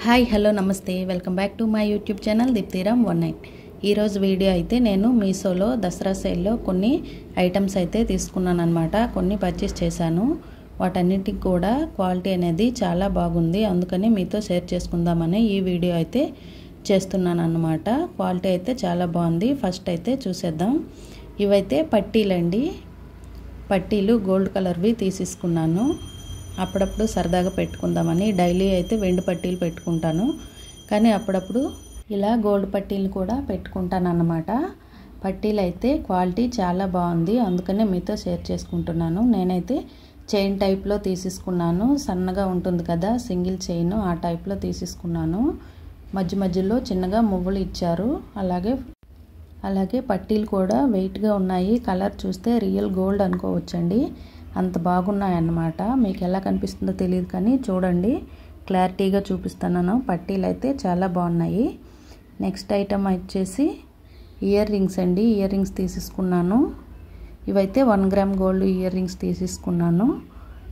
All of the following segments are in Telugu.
హాయ్ హలో నమస్తే welcome back to my YouTube channel Deepti Ram 19. ఈరోజు వీడియో అయితే నేను మీషోలో దసరా సేల్లో కొన్ని ఐటమ్స్ అయితే తీసుకున్నాను అనమాట. కొన్ని పర్చేస్ చేశాను. వాటన్నిటికి కూడా క్వాలిటీ అనేది చాలా బాగుంది. అందుకని మీతో షేర్ చేసుకుందామని ఈ వీడియో అయితే చేస్తున్నాను అన్నమాట. క్వాలిటీ అయితే చాలా బాగుంది. ఫస్ట్ అయితే చూసేద్దాం. ఇవైతే పట్టీలండి. పట్టీలు గోల్డ్ కలర్వి తీసేసుకున్నాను. అప్పుడప్పుడు సరదాగా పెట్టుకుందామని. డైలీ అయితే వెండి పట్టీలు పెట్టుకుంటాను, కానీ అప్పుడప్పుడు ఇలా గోల్డ్ పట్టీలు కూడా పెట్టుకుంటాను అన్నమాట. పట్టీలు అయితే క్వాలిటీ చాలా బాగుంది, అందుకనే మీతో షేర్ చేసుకుంటున్నాను. నేనైతే చైన్ టైప్లో తీసేసుకున్నాను. సన్నగా ఉంటుంది కదా సింగిల్ చైన్, ఆ టైప్లో తీసేసుకున్నాను. మధ్య మధ్యలో చిన్నగా మువ్వలు ఇచ్చారు. అలాగే పట్టీలు కూడా వెయిట్గా ఉన్నాయి. కలర్ చూస్తే రియల్ గోల్డ్ అనుకోవచ్చండి, అంత బాగున్నాయన్నమాట. మీకు ఎలా కనిపిస్తుందో తెలియదు కానీ చూడండి, క్లారిటీగా చూపిస్తున్నాను. పట్టీలు అయితే చాలా బాగున్నాయి. నెక్స్ట్ ఐటమ్ వచ్చేసి ఇయర్ రింగ్స్ అండి. ఇయర్ రింగ్స్ తీసేసుకున్నాను. ఇవైతే 1 గ్రామ్ గోల్డ్ ఇయర్ రింగ్స్ తీసేసుకున్నాను.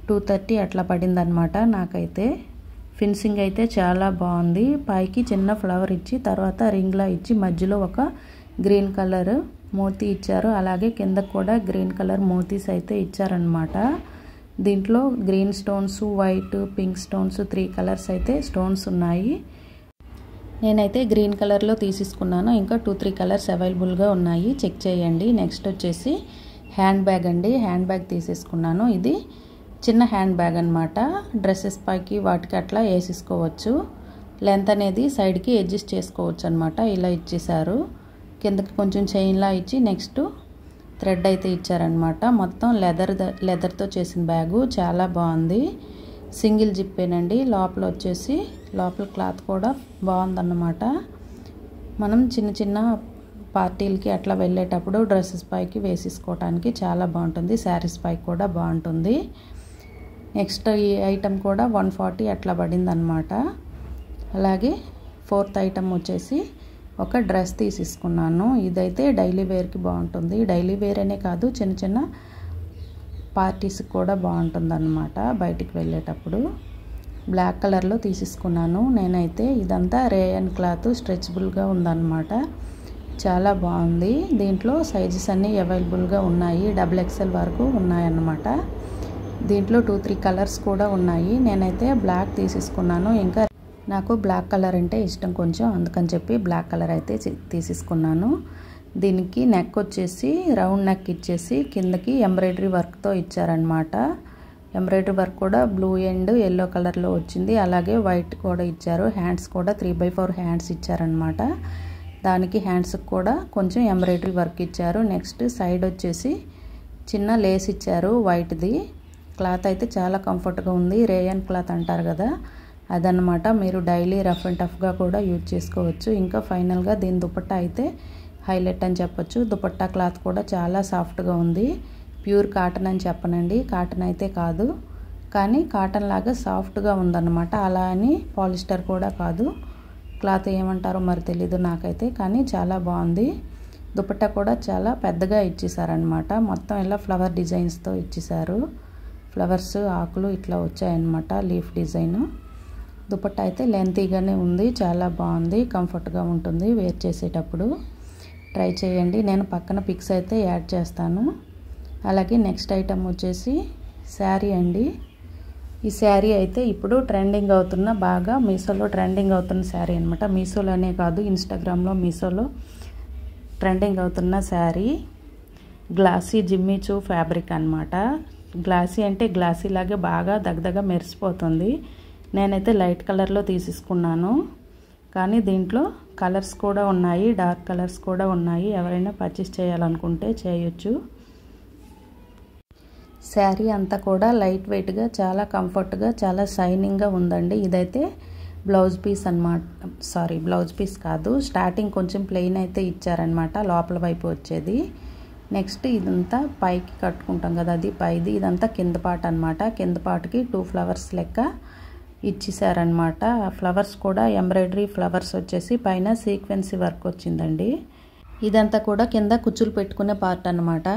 230 అట్లా పడింది అనమాట. నాకైతే ఫినిషింగ్ అయితే చాలా బాగుంది. పైకి చిన్న ఫ్లవర్ ఇచ్చి తర్వాత రింగ్లా ఇచ్చి మధ్యలో ఒక గ్రీన్ కలర్ మోతీ ఇచ్చారు. అలాగే కింద కూడా గ్రీన్ కలర్ మోతీస్ అయితే ఇచ్చారనమాట. దీంట్లో green stones, white, pink stones 3 colours అయితే స్టోన్స్ ఉన్నాయి. నేనైతే గ్రీన్ కలర్లో తీసేసుకున్నాను. ఇంకా 2-3 కలర్స్ అవైలబుల్గా ఉన్నాయి, చెక్ చేయండి. నెక్స్ట్ వచ్చేసి హ్యాండ్ బ్యాగ్ అండి. హ్యాండ్ బ్యాగ్ తీసేసుకున్నాను. ఇది చిన్న హ్యాండ్ బ్యాగ్ అనమాట. డ్రెస్సెస్ పైకి వాటికి అట్లా వేసేసుకోవచ్చు. లెంత్ అనేది సైడ్కి అడ్జస్ట్ చేసుకోవచ్చు అనమాట. ఇలా ఇచ్చేసారు. కిందకి కొంచెం చైన్లా ఇచ్చి నెక్స్ట్ థ్రెడ్ అయితే ఇచ్చారనమాట. మొత్తం లెదర్తో చేసిన బ్యాగు చాలా బాగుంది. సింగిల్ జిప్పేనండి. లోపల క్లాత్ కూడా బాగుందన్నమాట. మనం చిన్న చిన్న పార్టీలకి అట్లా వెళ్ళేటప్పుడు డ్రెస్సెస్ పైకి వేసేసుకోవడానికి చాలా బాగుంటుంది. శారీస్ పైకి కూడా బాగుంటుంది. నెక్స్ట్ ఈ ఐటమ్ కూడా 140 అట్లా పడింది అనమాట. అలాగే 4th ఐటమ్ వచ్చేసి ఒక డ్రెస్ తీసేసుకున్నాను. ఇదైతే డైలీ వేర్కి బాగుంటుంది. డైలీ వేర్ అనే కాదు, చిన్న చిన్న పార్టీస్కి కూడా బాగుంటుంది అన్నమాట. బయటికి వెళ్ళేటప్పుడు బ్లాక్ కలర్లో తీసేసుకున్నాను. నేనైతే ఇదంతా రేయన్ క్లాత్ స్ట్రెచబుల్గా ఉందన్నమాట. చాలా బాగుంది. దీంట్లో సైజెస్ అన్నీ అవైలబుల్గా ఉన్నాయి. XXL వరకు ఉన్నాయన్నమాట. దీంట్లో 2-3 కలర్స్ కూడా ఉన్నాయి. నేనైతే బ్లాక్ తీసేసుకున్నాను. ఇంకా నాకు బ్లాక్ కలర్ అంటే ఇష్టం కొంచెం, అందుకని చెప్పి బ్లాక్ కలర్ అయితే తీసేసుకున్నాను. దీనికి నెక్ వచ్చేసి రౌండ్ నెక్ ఇచ్చేసి కిందకి ఎంబ్రాయిడరీ వర్క్తో ఇచ్చారనమాట. ఎంబ్రాయిడరీ వర్క్ కూడా బ్లూ అండ్ ఎల్లో కలర్లో వచ్చింది. అలాగే వైట్ కూడా ఇచ్చారు. హ్యాండ్స్ కూడా 3/4 హ్యాండ్స్ ఇచ్చారనమాట. దానికి హ్యాండ్స్కి కూడా కొంచెం ఎంబ్రాయిడరీ వర్క్ ఇచ్చారు. నెక్స్ట్ సైడ్ వచ్చేసి చిన్న లేస్ ఇచ్చారు వైట్ది. క్లాత్ అయితే చాలా కంఫర్ట్గా ఉంది. రేయన్ క్లాత్ అంటారు కదా, అదనమాట. మీరు డైలీ రఫ్ అండ్ టఫ్గా కూడా యూజ్ చేసుకోవచ్చు. ఇంకా ఫైనల్గా దీని దుపట్టా అయితే హైలైట్ అని చెప్పొచ్చు. దుపట్టా క్లాత్ కూడా చాలా సాఫ్ట్గా ఉంది. ప్యూర్ కాటన్ అని చెప్పనండి, కాటన్ అయితే కాదు, కానీ కాటన్ లాగా సాఫ్ట్గా ఉందన్నమాట. అలా అని పాలిస్టర్ కూడా కాదు. క్లాత్ ఏమంటారో మరి తెలీదు నాకైతే, కానీ చాలా బాగుంది. దుపట్టా కూడా చాలా పెద్దగా ఇచ్చేసారనమాట. మొత్తం ఇలా ఫ్లవర్ డిజైన్స్తో ఇచ్చేసారు. ఫ్లవర్స్, ఆకులు ఇట్లా వచ్చాయన్నమాట, లీఫ్ డిజైన్. దుపట్టా అయితే లెంతీగానే ఉంది, చాలా బాగుంది, కంఫర్ట్గా ఉంటుంది వేర్ చేసేటప్పుడు. ట్రై చేయండి. నేను పక్కన పిక్స్ అయితే యాడ్ చేస్తాను. అలాగే నెక్స్ట్ ఐటమ్ వచ్చేసి శారీ అండి. ఈ శారీ అయితే ఇప్పుడు ట్రెండింగ్ అవుతున్న, బాగా మీషోలో ట్రెండింగ్ అవుతున్న శారీ అనమాట. మీషోలోనే కాదు, ఇన్స్టాగ్రామ్లో, మీషోలో ట్రెండింగ్ అవుతున్న శారీ. గ్లాసీ జిమ్మిచూ ఫ్యాబ్రిక్ అనమాట. గ్లాసీ అంటే గ్లాసీ లాగే బాగా దగదగ మెరిసిపోతుంది. నేనైతే లైట్ కలర్లో తీసేసుకున్నాను, కానీ దీంట్లో కలర్స్ కూడా ఉన్నాయి, డార్క్ కలర్స్ కూడా ఉన్నాయి. ఎవరైనా పర్చేస్ చేయాలనుకుంటే చేయొచ్చు. శారీ అంతా కూడా లైట్ వెయిట్గా, చాలా కంఫర్ట్గా, చాలా షైనింగ్గా ఉందండి. ఇదైతే బ్లౌజ్ పీస్ అనమాట. బ్లౌజ్ పీస్ కాదు, స్టార్టింగ్ కొంచెం ప్లెయిన్ అయితే ఇచ్చారనమాట, లోపల వైపు వచ్చేది. నెక్స్ట్ ఇదంతా పైకి కట్టుకుంటాం కదా, అది పైది. ఇదంతా కింద పార్ట్ అనమాట. కింద పార్ట్కి 2 ఫ్లవర్స్ లెక్క ఇచ్చేసారనమాట. ఫ్లవర్స్ కూడా ఎంబ్రాయిడరీ ఫ్లవర్స్ వచ్చేసి పైన సీక్వెన్సీ వర్క్ వచ్చిందండి. ఇదంతా కూడా కింద కుచ్చులు పెట్టుకునే పార్ట్ అనమాట.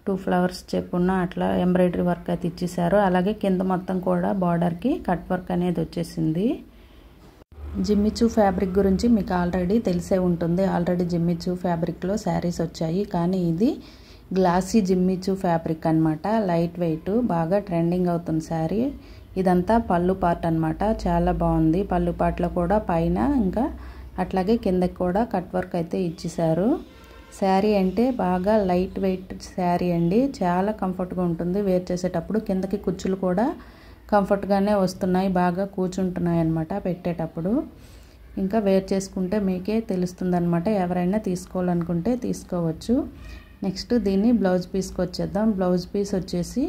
2 ఫ్లవర్స్ చెప్పున్న అట్లా ఎంబ్రాయిడరీ వర్క్ అయితే ఇచ్చేసారు. అలాగే కింద మొత్తం కూడా బార్డర్కి కట్ వర్క్ అనేది వచ్చేసింది. జిమ్మిచూ ఫ్యాబ్రిక్ గురించి మీకు ఆల్రెడీ తెలిసే ఉంటుంది. ఆల్రెడీ జిమ్మిచూ ఫ్యాబ్రిక్లో శారీస్ వచ్చాయి, కానీ ఇది గ్లాసీ జిమ్మిచూ ఫ్యాబ్రిక్ అనమాట. లైట్ వెయిట్, బాగా ట్రెండింగ్ అవుతుంది శారీ. ఇదంతా పళ్ళు పార్ట్ అనమాట. చాలా బాగుంది. పళ్ళు పార్ట్లో కూడా పైన ఇంకా అట్లాగే కిందకి కూడా కట్ వర్క్ అయితే ఇచ్చేసారు. శారీ అంటే బాగా లైట్ వెయిట్ శారీ అండి. చాలా కంఫర్ట్గా ఉంటుంది వేర్ చేసేటప్పుడు. కిందకి కుచ్చులు కూడా కంఫర్ట్గానే వస్తున్నాయి, బాగా కూర్చుంటున్నాయి అన్నమాట పెట్టేటప్పుడు. ఇంకా వేర్ చేసుకుంటే మీకే తెలుస్తుంది అనమాట. ఎవరైనా తీసుకోవాలనుకుంటే తీసుకోవచ్చు. నెక్స్ట్ దీన్ని బ్లౌజ్ పీస్కి వచ్చేద్దాం. బ్లౌజ్ పీస్ వచ్చేసి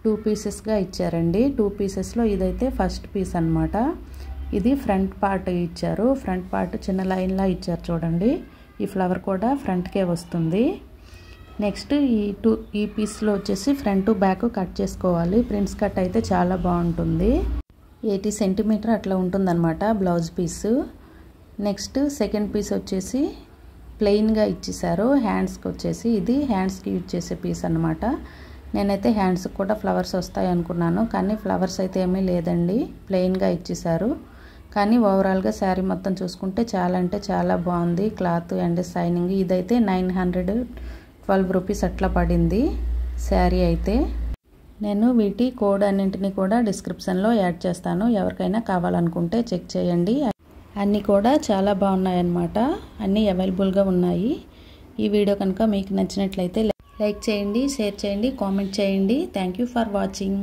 2 పీసెస్గా ఇచ్చారండి. 2 పీసెస్లో ఇదైతే ఫస్ట్ పీస్ అనమాట. ఇది ఫ్రంట్ పార్ట్ ఇచ్చారు. ఫ్రంట్ పార్ట్ చిన్న లైన్లా ఇచ్చారు చూడండి. ఈ ఫ్లవర్ కూడా ఫ్రంట్కే వస్తుంది. నెక్స్ట్ ఈ పీస్లో వచ్చేసి ఫ్రంట్ బ్యాక్ కట్ చేసుకోవాలి. ప్రిన్స్ కట్ అయితే చాలా బాగుంటుంది. 80 సెంటీమీటర్ అట్లా ఉంటుందన్నమాట blouse piece. Next second piece వచ్చేసి ప్లెయిన్గా ఇచ్చేసారు. హ్యాండ్స్కి వచ్చేసి ఇది హ్యాండ్స్కి యూజ్ చేసే పీస్ అనమాట. నేనైతే హ్యాండ్స్కి కూడా ఫ్లవర్స్ వస్తాయి అనుకున్నాను, కానీ ఫ్లవర్స్ అయితే ఏమీ లేదండి, ప్లెయిన్గా ఇచ్చేసారు. కానీ ఓవరాల్గా శారీ మొత్తం చూసుకుంటే చాలా అంటే చాలా బాగుంది. Cloth and shining. ఇదైతే 912 రూపీస్ అట్లా పడింది శారీ అయితే. నేను వీటి కోడ్ అన్నింటినీ కూడా డిస్క్రిప్షన్లో యాడ్ చేస్తాను. ఎవరికైనా కావాలనుకుంటే చెక్ చేయండి. అన్నీ కూడా చాలా బాగున్నాయన్నమాట. అన్నీ అవైలబుల్గా ఉన్నాయి. ఈ వీడియో కనుక మీకు నచ్చినట్లయితే లైక్ చేయండి, షేర్ చేయండి, కామెంట్ చేయండి. Thank you for watching.